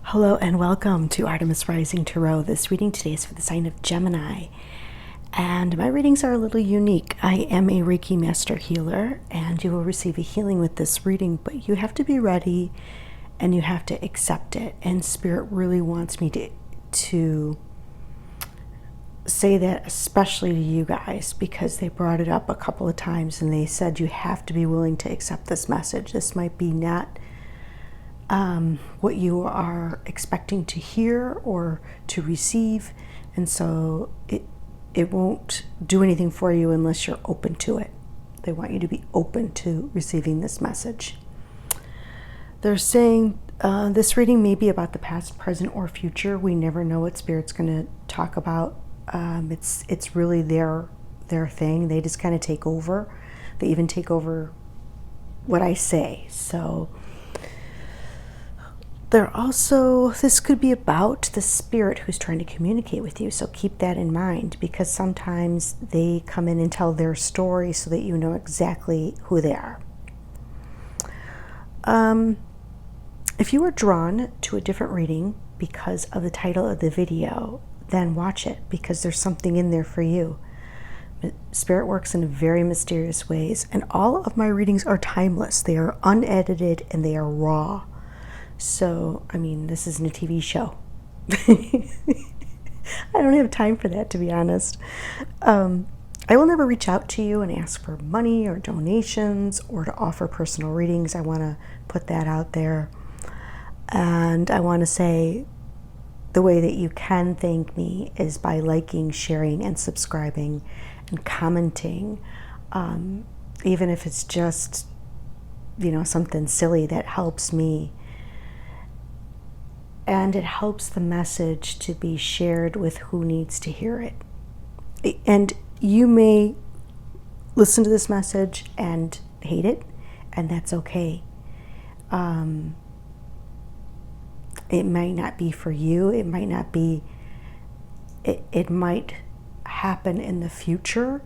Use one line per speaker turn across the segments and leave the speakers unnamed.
Hello and welcome to Artemis Rising Tarot. This reading today is for the sign of Gemini, and my readings are a little unique. I am a Reiki Master Healer, and you will receive a healing with this reading, but you have to be ready and you have to accept it. And Spirit really wants me to say that, especially to you guys, because they brought it up a couple of times and they said you have to be willing to accept this message. This might be not what you are expecting to hear or to receive, and so it won't do anything for you unless you're open to it. They want you to be open to receiving this message. They're saying this reading may be about the past, present, or future. We never know what Spirit's going to talk about. It's really their thing. They just kind of take over. They even take over what I say. So this could be about the Spirit who's trying to communicate with you. So keep that in mind, because sometimes they come in and tell their story so that you know exactly who they are. If you are drawn to a different reading because of the title of the video, then watch it, because there's something in there for you. Spirit works in very mysterious ways, and all of my readings are timeless. They are unedited and they are raw. So, I mean, this isn't a TV show. I don't have time for that, to be honest. I will never reach out to you and ask for money or donations or to offer personal readings. I want to put that out there. And I want to say the way that you can thank me is by liking, sharing, and subscribing and commenting. Even if it's just, something silly, that helps me. And it helps the message to be shared with who needs to hear it. And you may listen to this message and hate it, and that's okay. It might not be for you. It might not be. It might happen in the future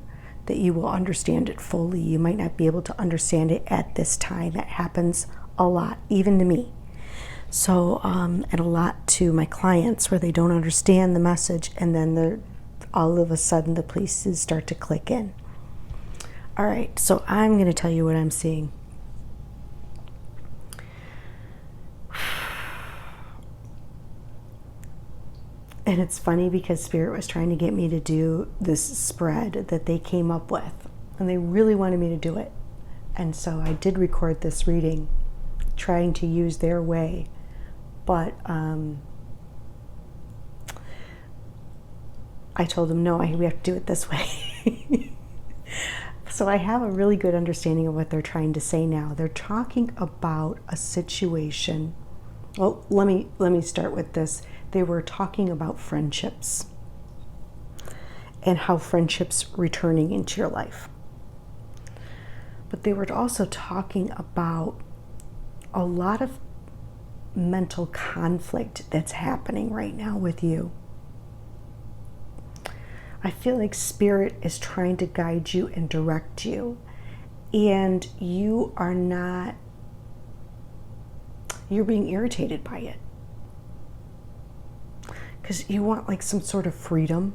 that you will understand it fully. You might not be able to understand it at this time. That happens a lot, even to me. So, and a lot to my clients, where they don't understand the message, and then all of a sudden the pieces start to click in. All right, so I'm going to tell you what I'm seeing. And it's funny because Spirit was trying to get me to do this spread that they came up with, and they really wanted me to do it. And so I did record this reading, trying to use their way. But I told them, no, we have to do it this way. So I have a really good understanding of what they're trying to say now. They're talking about a situation. Well, let me start with this. They were talking about friendships and how friendships returning into your life. But they were also talking about a lot of mental conflict that's happening right now with you. I feel like Spirit is trying to guide you and direct you, and you're being irritated by it, because you want like some sort of freedom,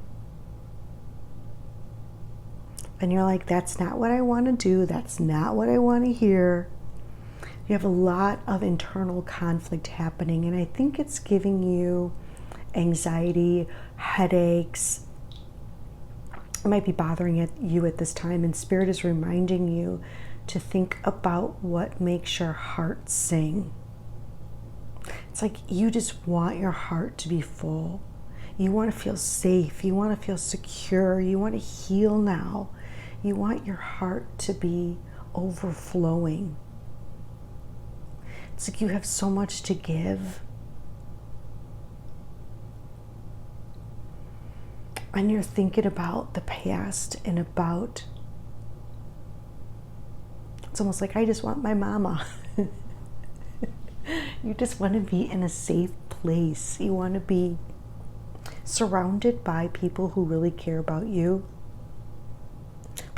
and you're like, that's not what I want to do, that's not what I want to hear. You have a lot of internal conflict happening, and I think it's giving you anxiety, headaches. It might be bothering you at this time, and Spirit is reminding you to think about what makes your heart sing. It's like you just want your heart to be full. You want to feel safe. You want to feel secure. You want to heal now. You want your heart to be overflowing. It's like you have so much to give. And you're thinking about the past and about, it's almost like, I just want my mama. You just want to be in a safe place. You want to be surrounded by people who really care about you.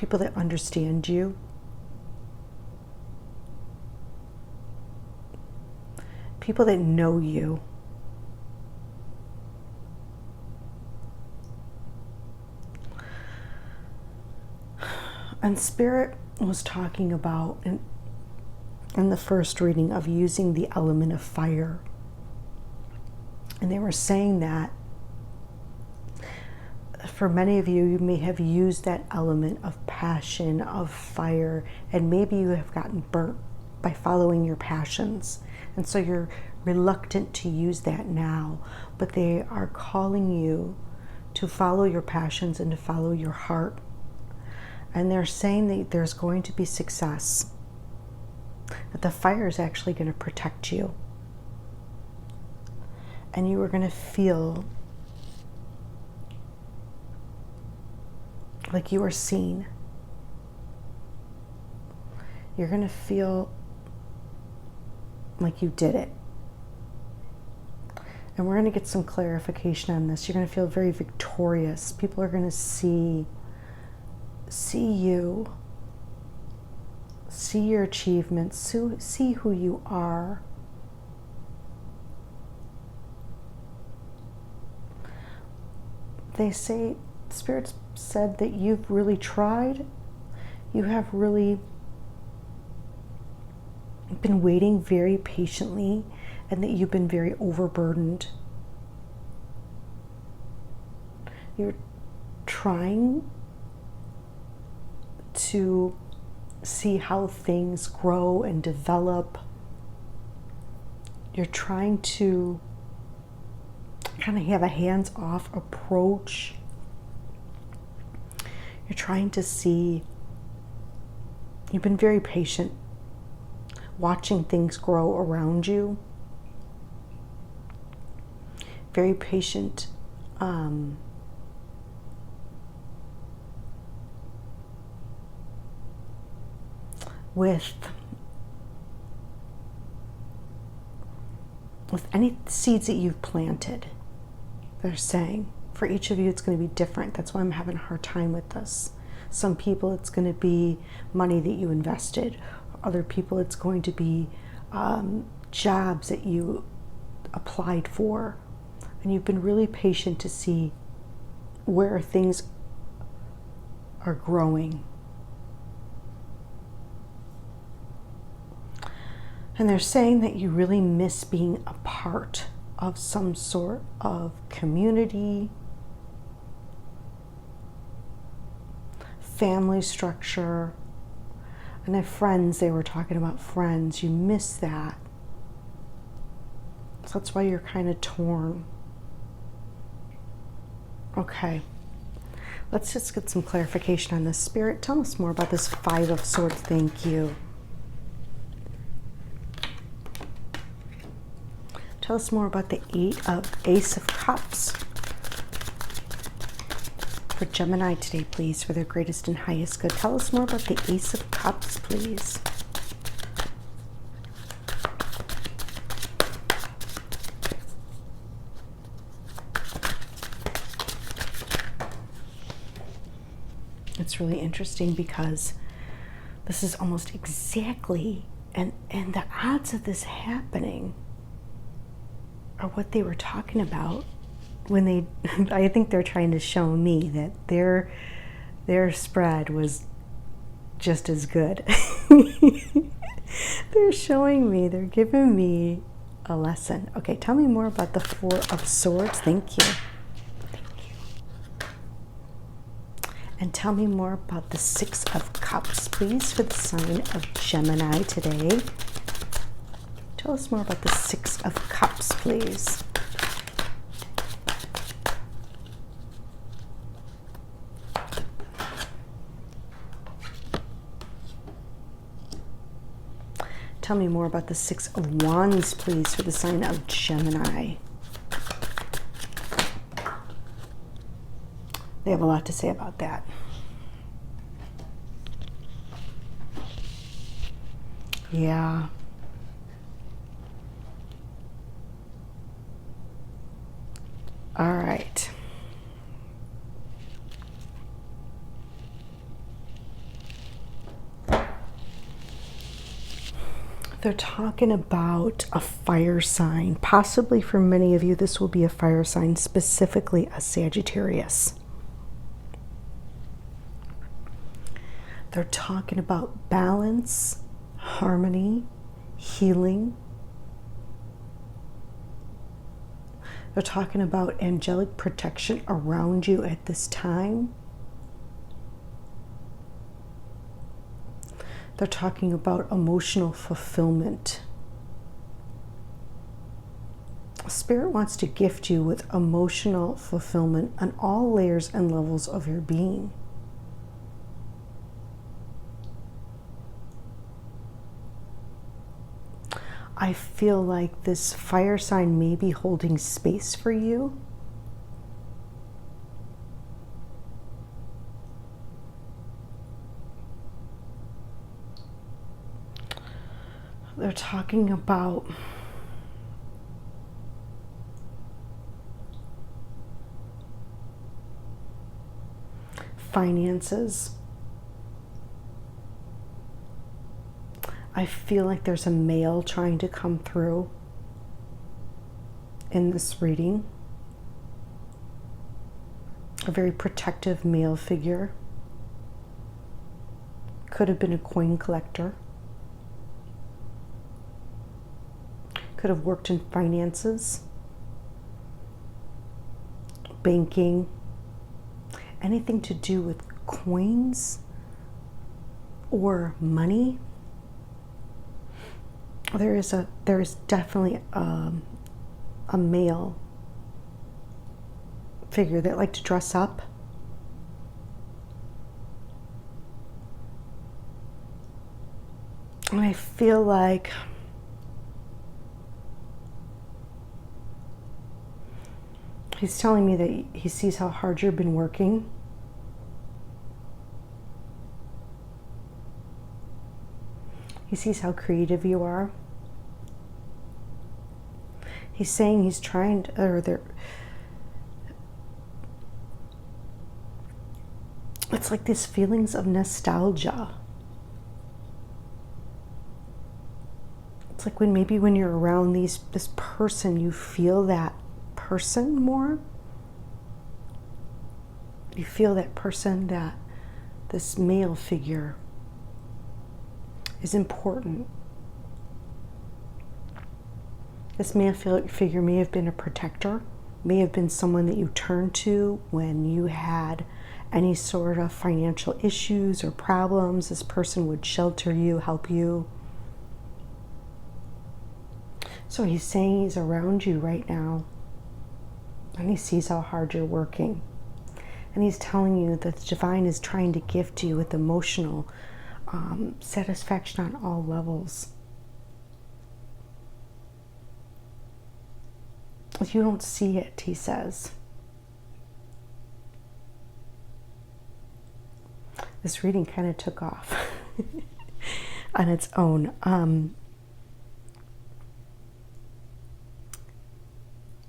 people that understand you, people that know you. And Spirit was talking about in the first reading of using the element of fire. And they were saying that for many of you, you may have used that element of passion, of fire, and maybe you have gotten burnt by following your passions. And so you're reluctant to use that now, but they are calling you to follow your passions and to follow your heart. And they're saying that there's going to be success, that the fire is actually going to protect you. And you are going to feel like you are seen. You're going to feel like you did it. And we're going to get some clarification on this. You're going to feel very victorious. People are going to see you, see your achievements, see who you are. They say, Spirit said that you've really tried. You have really been waiting very patiently, and that you've been very overburdened. You're trying to see how things grow and develop. You're trying to kind of have a hands-off approach. You're trying to see. You've been very patient, watching things grow around you. Very patient. With any seeds that you've planted. They're saying for each of you it's going to be different. That's why I'm having a hard time with this. Some people it's going to be money that you invested. Other people it's going to be jobs that you applied for. And you've been really patient to see where things are growing. And they're saying that you really miss being a part of some sort of community, family structure. And then friends, they were talking about friends. You miss that. So that's why you're kind of torn. Okay. Let's just get some clarification on this. Spirit, tell us more about this Five of Swords. Thank you. Tell us more about the Ace of Cups for Gemini today, please, for their greatest and highest good. Tell us more about the Ace of Cups, please. It's really interesting because this is almost exactly, and the odds of this happening are what they were talking about when they, I think they're trying to show me that their spread was just as good. They're showing me, they're giving me a lesson. Okay, tell me more about the Four of Swords. Thank you. Thank you. And tell me more about the Six of Cups, please, for the sign of Gemini today. Tell us more about the Six of Cups, please. Tell me more about the Six of Wands, please, for the sign of Gemini. They have a lot to say about that. Yeah. All right. They're talking about a fire sign. Possibly for many of you, this will be a fire sign, specifically a Sagittarius. They're talking about balance, harmony, healing. They're talking about angelic protection around you at this time. They're talking about emotional fulfillment. Spirit wants to gift you with emotional fulfillment on all layers and levels of your being. I feel like this fire sign may be holding space for you. They're talking about finances. I feel like there's a male trying to come through in this reading. A very protective male figure. Could have been a coin collector. Could have worked in finances, banking, anything to do with coins or money. There is definitely a male figure that likes to dress up. And I feel like he's telling me that he sees how hard you've been working. He sees how creative you are. He's saying he's trying to, it's like these feelings of nostalgia. It's like when you're around this person, you feel that person more. You feel that person, that this male figure is important. This male figure may have been a protector, may have been someone that you turned to when you had any sort of financial issues or problems. This person would shelter you, help you. So he's saying he's around you right now, and he sees how hard you're working. And he's telling you that the divine is trying to gift you with emotional satisfaction on all levels. You don't see it, he says. This reading kind of took off on its own.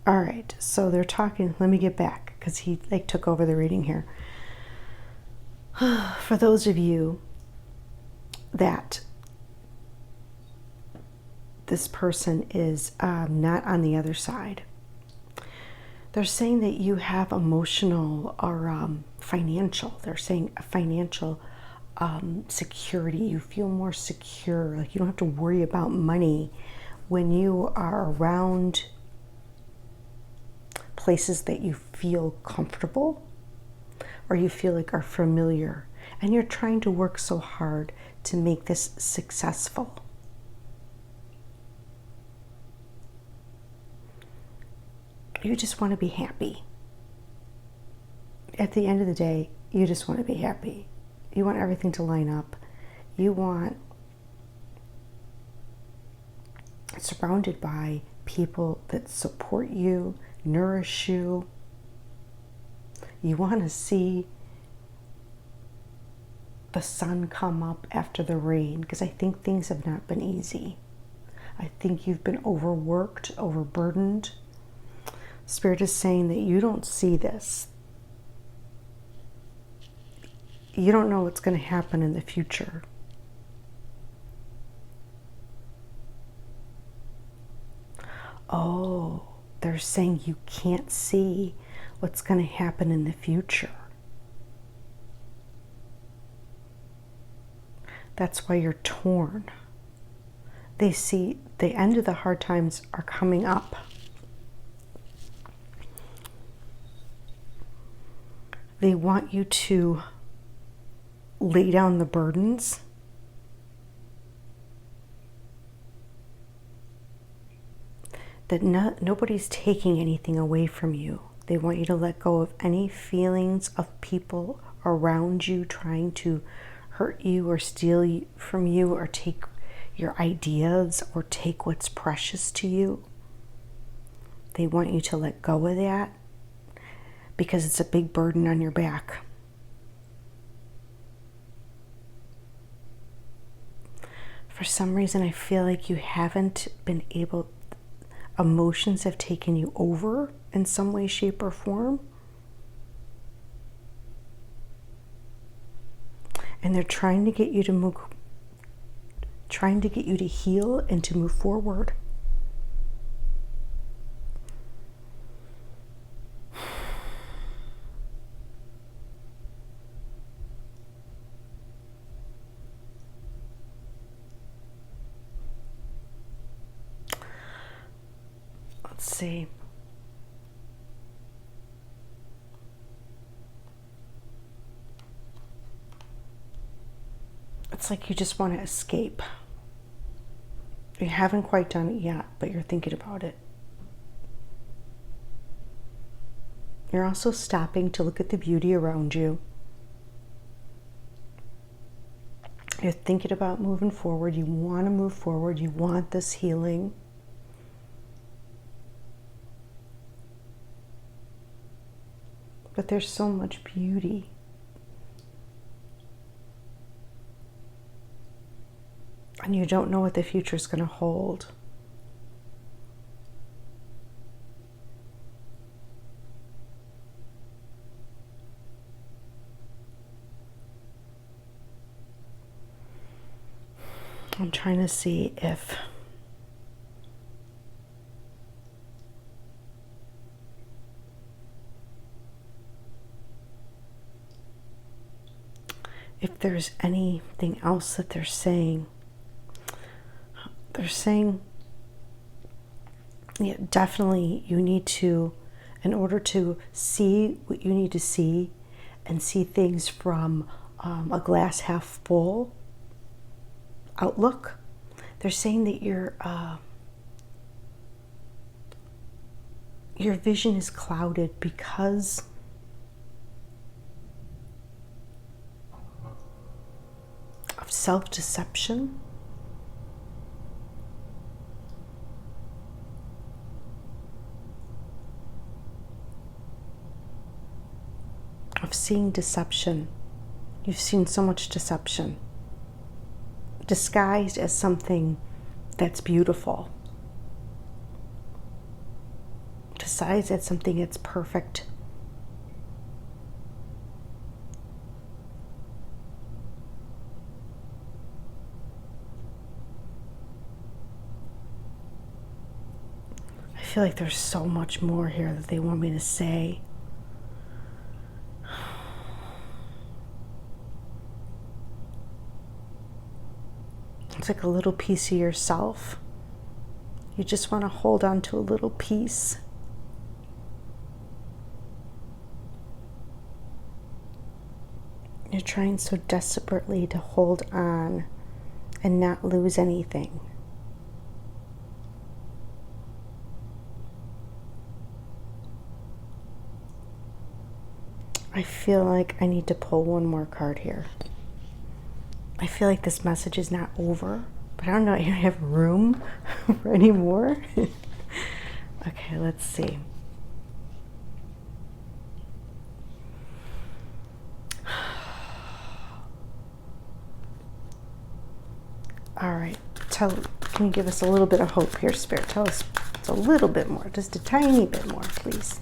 All right, so they're talking. Let me get back because he took over the reading here. For those of you that this person is not on the other side, they're saying that you have emotional or financial. They're saying financial security. You feel more secure. Like you don't have to worry about money when you are around places that you feel comfortable or you feel like are familiar, and you're trying to work so hard to make this successful. You just want to be happy. At the end of the day, you just want to be happy. You want everything to line up. You want surrounded by people that support you, nourish you. You want to see the sun come up after the rain, because I think things have not been easy. I think you've been overworked, overburdened. Spirit is saying that you don't see this. You don't know what's going to happen in the future. oh, they're saying you can't see what's going to happen in the future. That's why you're torn. They see the end of the hard times are coming up. They want you to lay down the burdens. That nobody's taking anything away from you. They want you to let go of any feelings of people around you trying to hurt you or steal from you or take your ideas or take what's precious to you. They want you to let go of that because it's a big burden on your back. For some reason, I feel like you haven't been able, emotions have taken you over in some way, shape, or form. And they're trying to get you to move, trying to get you to heal and to move forward. Let's see. It's like you just want to escape. You haven't quite done it yet, but you're thinking about it. You're also stopping to look at the beauty around you. You're thinking about moving forward. You want to move forward. You want this healing. But there's so much beauty. And you don't know what the future is going to hold. I'm trying to see if there's anything else that they're saying. They're saying, yeah, definitely you need to, in order to see what you need to see and see things from a glass half full outlook, they're saying that your vision is clouded because of self-deception. Of seeing deception. You've seen so much deception disguised as something that's beautiful, disguised as something that's perfect. I feel like there's so much more here that they want me to say. It's like a little piece of yourself. You just want to hold on to a little piece. You're trying so desperately to hold on and not lose anything. I feel like I need to pull one more card here. I feel like this message is not over, but I don't know, I don't have room for any more. Okay, let's see. All right, can you give us a little bit of hope here, Spirit? Tell us a little bit more, just a tiny bit more, please.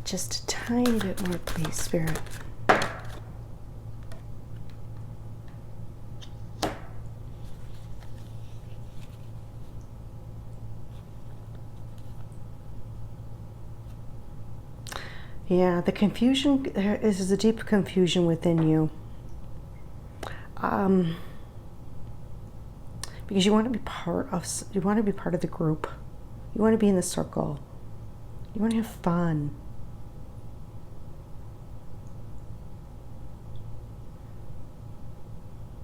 Just a tiny bit more, please, Spirit. Yeah, the confusion, there is a deep confusion within you. Because you want to be part of the group. You want to be in the circle. You want to have fun.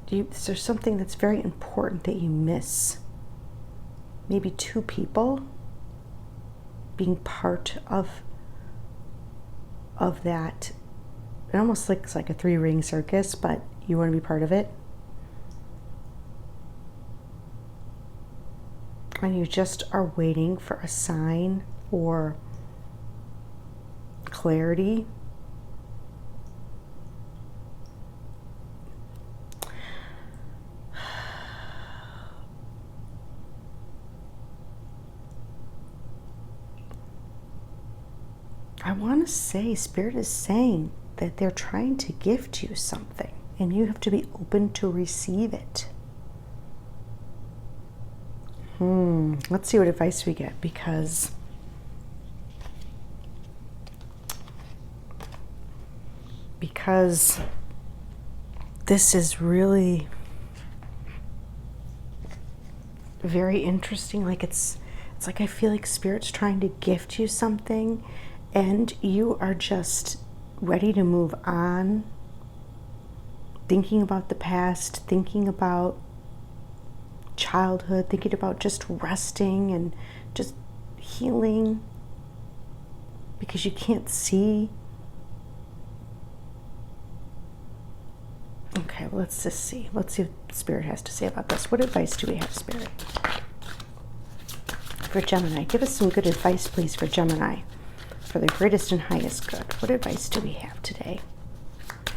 Is there something that's very important that you miss? Maybe two people being part of that. It almost looks like a three-ring circus, but you want to be part of it. And you just are waiting for a sign or clarity. I want to say, Spirit is saying that they're trying to gift you something, and you have to be open to receive it. Let's see what advice we get, because this is really very interesting. Like it's like I feel like Spirit's trying to gift you something, and you are just ready to move on, thinking about the past, thinking about childhood, thinking about just resting and just healing, because you can't see. Okay, well, let's just see. Let's see what Spirit has to say about this. What advice do we have, Spirit? For Gemini, give us some good advice, please, for Gemini, for the greatest and highest good. What advice do we have today?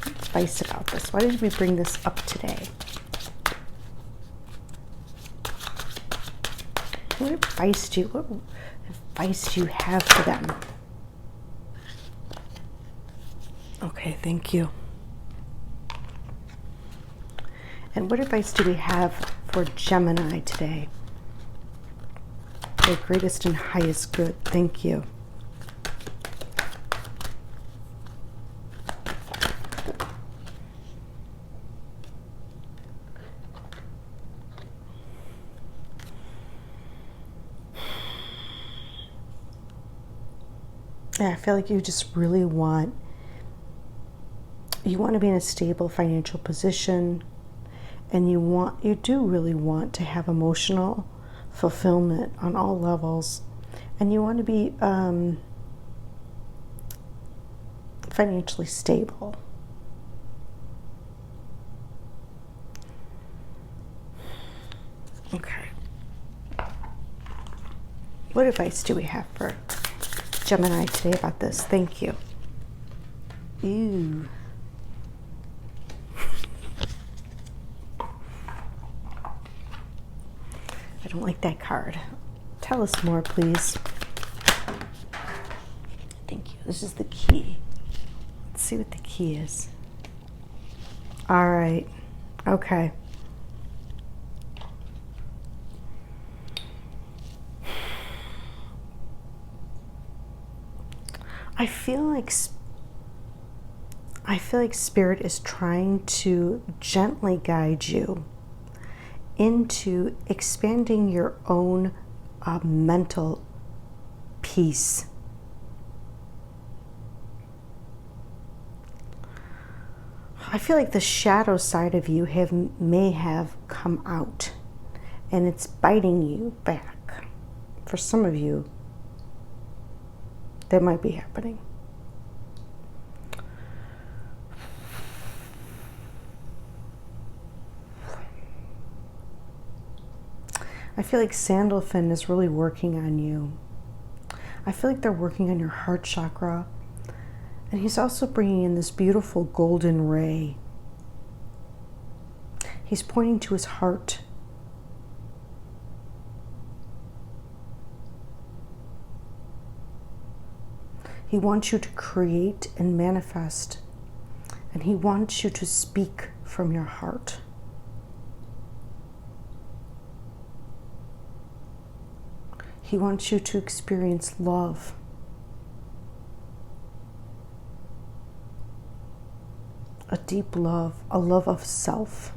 Advice about this. Why did we bring this up today? What advice do you have for them? Okay, thank you. And what advice do we have for Gemini today? The greatest and highest good. Thank you. Yeah, I feel like you just really want to be in a stable financial position, and you do really want to have emotional fulfillment on all levels, and you want to be financially stable. Okay. What advice do we have for Gemini today about this? Thank you. Ew. I don't like that card. Tell us more, please. Thank you. This is the key. Let's see what the key is. All right. Okay. I feel like Spirit is trying to gently guide you into expanding your own mental peace. I feel like the shadow side of you may have come out, and it's biting you back. For some of you, that might be happening. I feel like Sandalphon is really working on you. I feel like they're working on your heart chakra. And he's also bringing in this beautiful golden ray. He's pointing to his heart. He wants you to create and manifest. And he wants you to speak from your heart. He wants you to experience love. deep love, a love of self.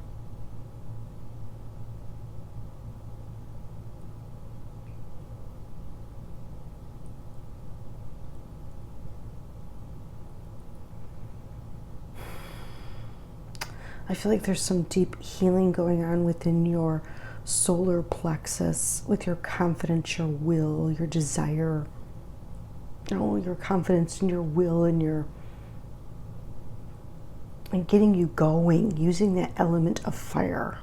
I feel like there's some deep healing going on within your solar plexus with your confidence, your will, your desire. Oh, your confidence in your will and getting you going, using that element of fire.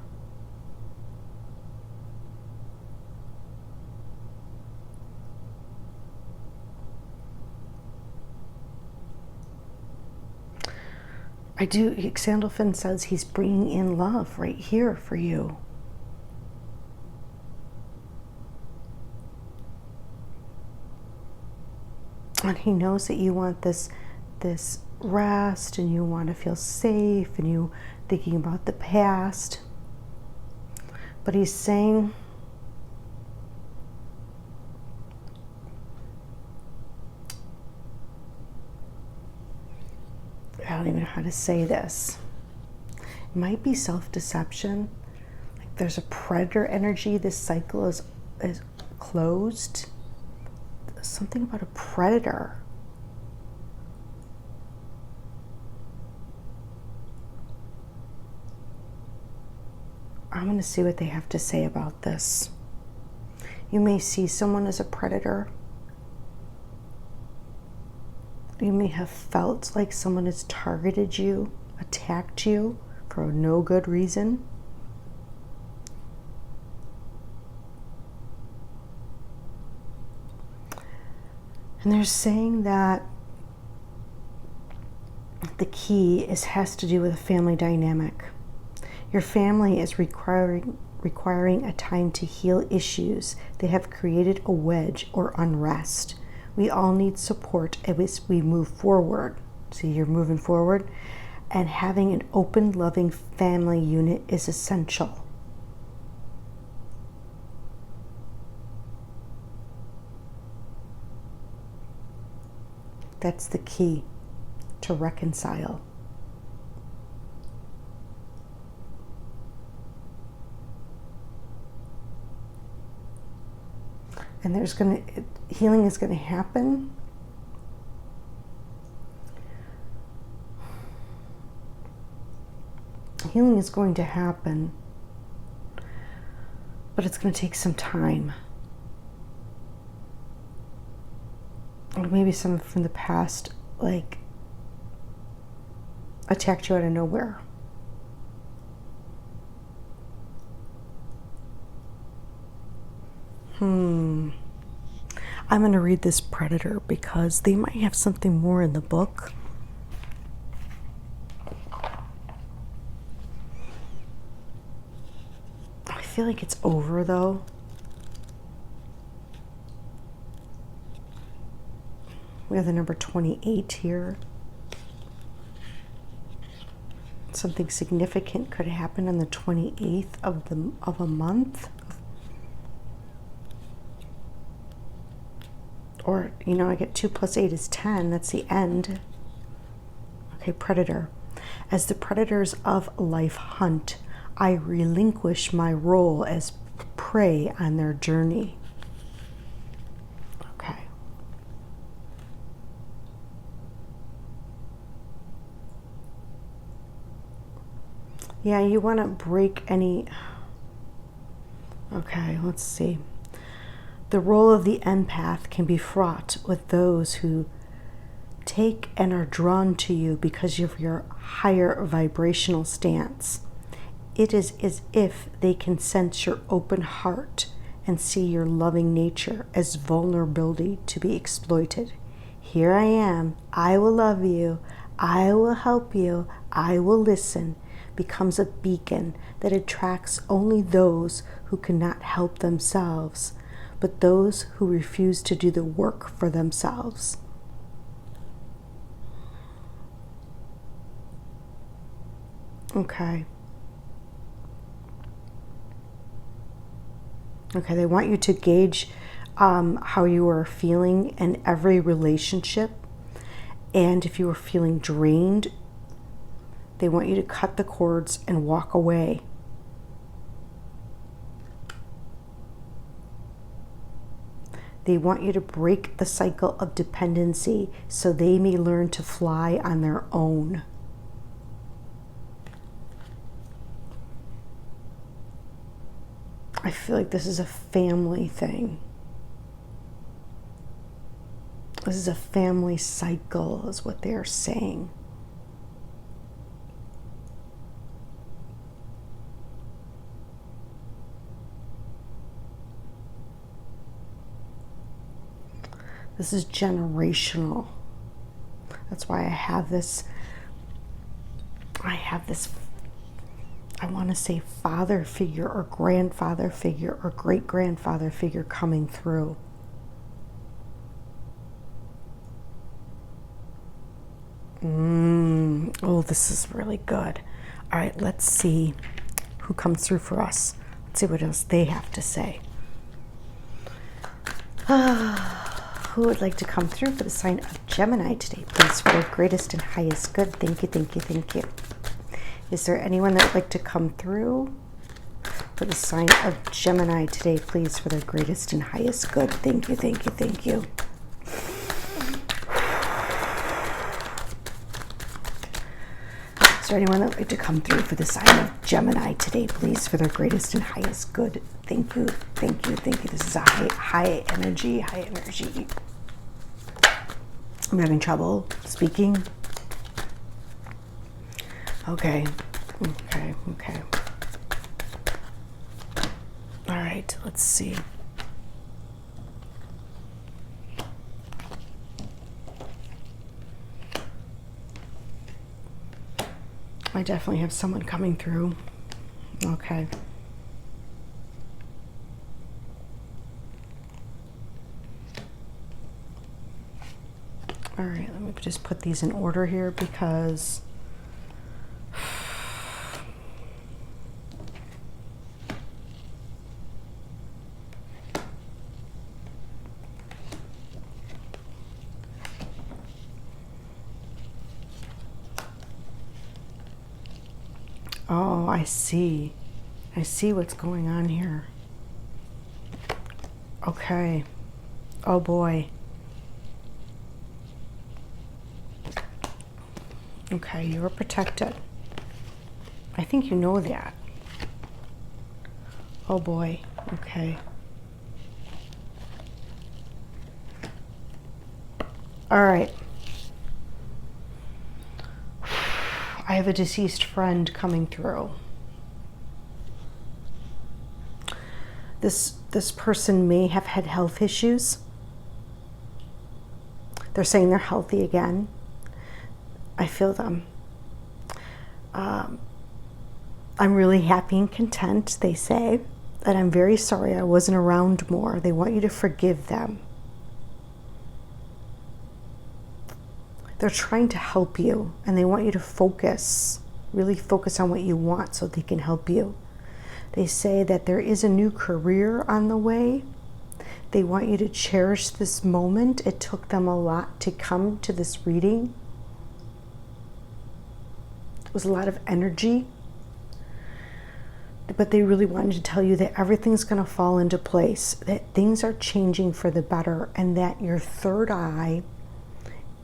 Sandalphon says he's bringing in love right here for you. And he knows that you want this rest, and you want to feel safe, and you thinking about the past. But he's saying, I don't even know how to say this. It might be self-deception. Like there's a predator energy. This cycle is closed. Something about a predator. I'm going to see what they have to say about this. You may see someone as a predator. You may have felt like someone has targeted you, attacked you for no good reason. And they're saying that the key has to do with a family dynamic. Your family is requiring a time to heal issues. They have created a wedge or unrest. We all need support as we move forward. See, you're moving forward. And having an open, loving family unit is essential. That's the key to reconcile. And healing is going to happen. Healing is going to happen, but it's going to take some time. Or maybe someone from the past, like, attacked you out of nowhere. I'm going to read this predator because they might have something more in the book. I feel like it's over though. We have the number 28 here. Something significant could happen on the 28th of a month. Or, I get 2 plus 8 is 10. That's the end. Okay, predator. As the predators of life hunt, I relinquish my role as prey on their journey. Okay. Yeah, you want to break any... Okay, let's see. The role of the empath can be fraught with those who take and are drawn to you because of your higher vibrational stance. It is as if they can sense your open heart and see your loving nature as vulnerability to be exploited. Here I am. I will love you. I will help you. I will listen. Becomes a beacon that attracts only those who cannot help themselves, but those who refuse to do the work for themselves. Okay. Okay, they want you to gauge how you are feeling in every relationship. And if you are feeling drained, They want you to cut the cords and walk away. They want you to break the cycle of dependency so they may learn to fly on their own. I feel like this is a family thing. This is a family cycle, is what they're saying. This is generational. That's why I have this, I want to say father figure or grandfather figure or great-grandfather figure coming through. Oh, this is really good. All right, let's see who comes through for us. Let's see what else they have to say. Who would like to come through for the sign of Gemini today, please, for their greatest and highest good? Thank you, thank you, thank you. Is there anyone that would like to come through for the sign of Gemini today, please, for their greatest and highest good? Thank you, thank you, thank you. Is there anyone that would like to come through for the sign of Gemini today, please, for their greatest and highest good? Thank you, thank you, thank you. This is a high energy, high energy. I'm having trouble speaking. Okay. All right, let's see. I definitely have someone coming through. Okay. All right, let me just put these in order here because oh, I see. I see what's going on here. Okay. Oh boy. Okay, you are protected. I think you know that. Oh boy. Okay. All right. I have a deceased friend coming through. This person may have had health issues. They're saying they're healthy again. I feel them. I'm really happy and content, they say, that I'm very sorry I wasn't around more. They want you to forgive them. They're trying to help you, and they want you to focus, really focus on what you want so they can help you. They say that there is a new career on the way. They want you to cherish this moment. It took them a lot to come to this reading. It was a lot of energy. But they really wanted to tell you that everything's going to fall into place, that things are changing for the better, and that your third eye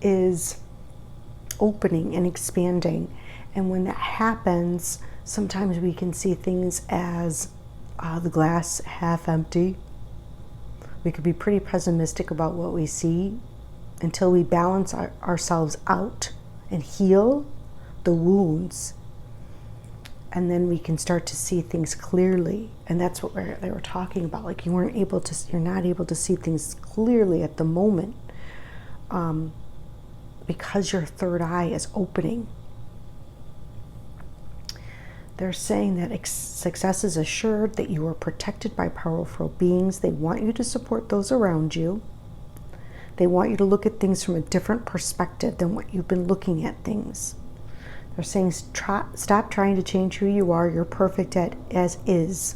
is opening and expanding. And when that happens, sometimes we can see things as the glass half empty. We could be pretty pessimistic about what we see until we balance ourselves out and heal the wounds. And then we can start to see things clearly. And that's what they were talking about. Like you're not able to see things clearly at the moment because your third eye is opening. They're saying that success is assured, that you are protected by powerful beings. They want you to support those around you. They want you to look at things from a different perspective than what you've been looking at things. They're saying stop trying to change who you are. You're perfect as is.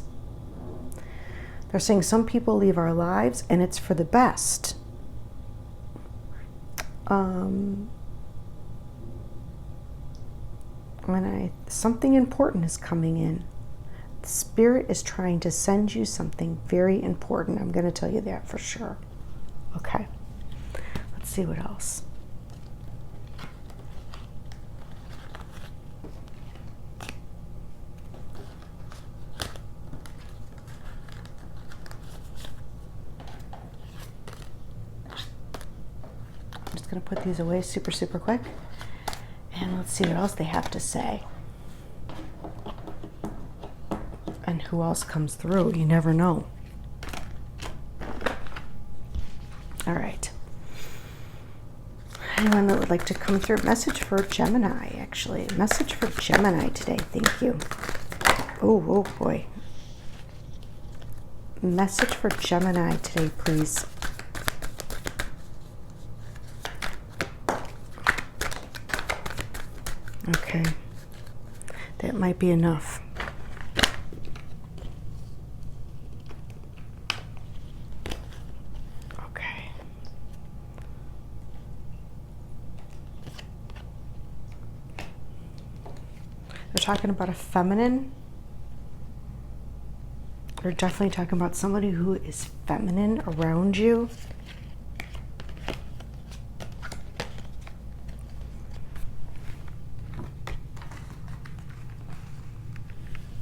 They're saying some people leave our lives and it's for the best. Something important is coming in. The Spirit is trying to send you something very important. I'm going to tell you that for sure. Okay. Let's see what else. I'm just going to put these away super, super quick. And let's see what else they have to say. And who else comes through? You never know. All right. Anyone that would like to come through? Message for Gemini, actually. Message for Gemini today. Thank you. Oh boy. Message for Gemini today, please. Okay. That might be enough. Talking about a feminine. We're definitely talking about somebody who is feminine around you.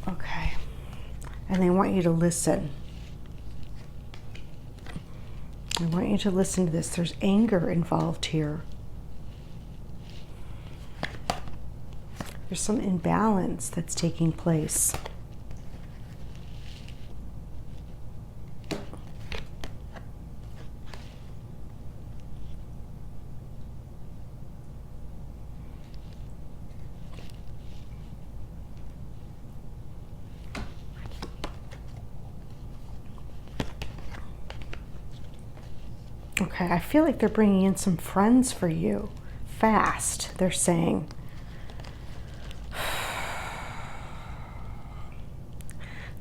Okay. And they want you to listen. I want you to listen to this. There's anger involved here. There's some imbalance that's taking place. Okay, I feel like they're bringing in some friends for you. Fast, they're saying.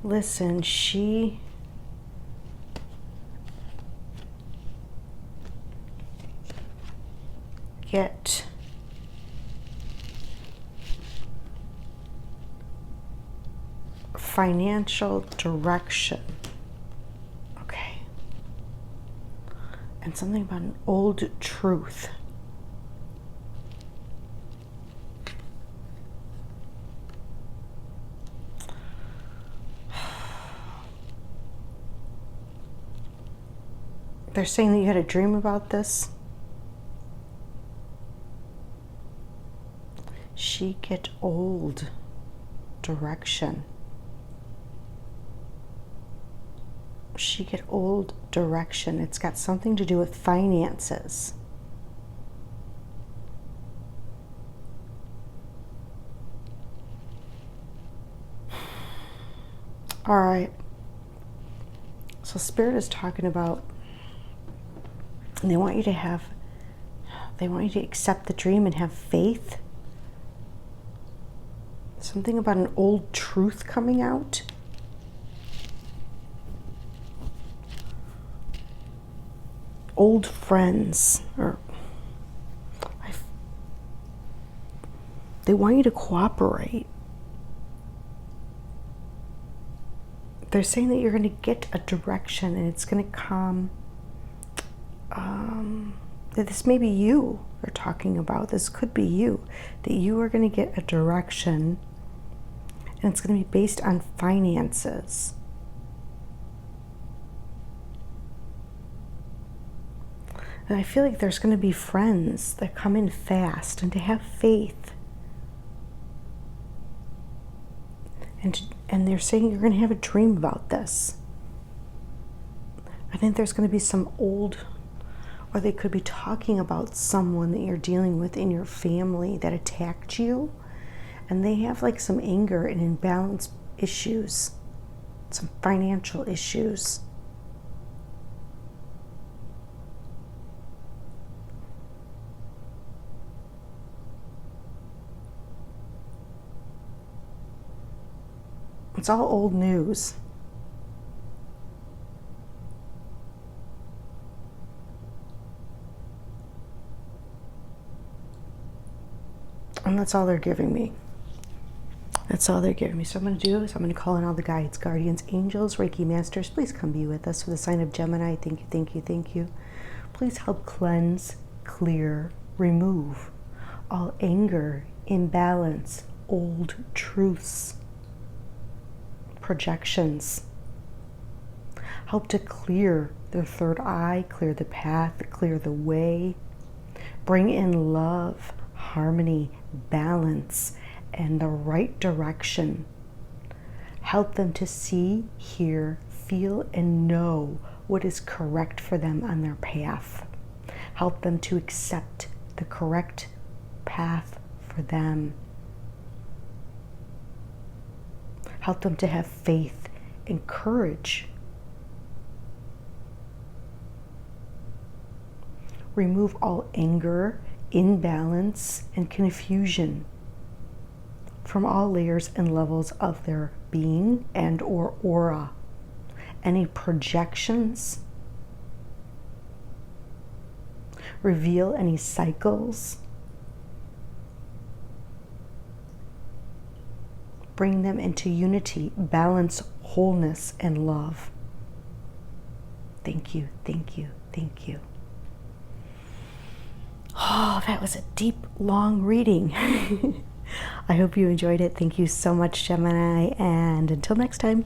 Listen, she get financial direction. Okay. And something about an old truth. They're saying that you had a dream about this. She get old direction. She get old direction. It's got something to do with finances. All right. So Spirit is talking about, and they want you to accept the dream and have faith. Something about an old truth coming out. Old friends, or they want you to cooperate. They're saying that you're going to get a direction and it's going to come. This may be you they're talking about. This could be you. That you are going to get a direction and it's going to be based on finances. And I feel like there's going to be friends that come in fast, and to have faith. And they're saying you're going to have a dream about this. I think there's going to be some old, or they could be talking about someone that you're dealing with in your family that attacked you. And they have like some anger and imbalance issues, some financial issues. It's all old news. And that's all they're giving me. That's all they're giving me. So I'm going to do is I'm going to call in all the guides, guardians, angels, Reiki masters. Please come be with us for the sign of Gemini. Thank you, thank you, thank you. Please help cleanse, clear, remove all anger, imbalance, old truths, projections. Help to clear their third eye, clear the path, clear the way. Bring in love, harmony, balance, and the right direction. Help them to see, hear, feel, and know what is correct for them on their path. Help them to accept the correct path for them. Help them to have faith and courage. Remove all anger, imbalance, and confusion from all layers and levels of their being and or aura. Any projections. Reveal any cycles. Bring them into unity, balance, wholeness, and love. Thank you, thank you, thank you. Oh, that was a deep, long reading. I hope you enjoyed it. Thank you so much, Gemini, and until next time.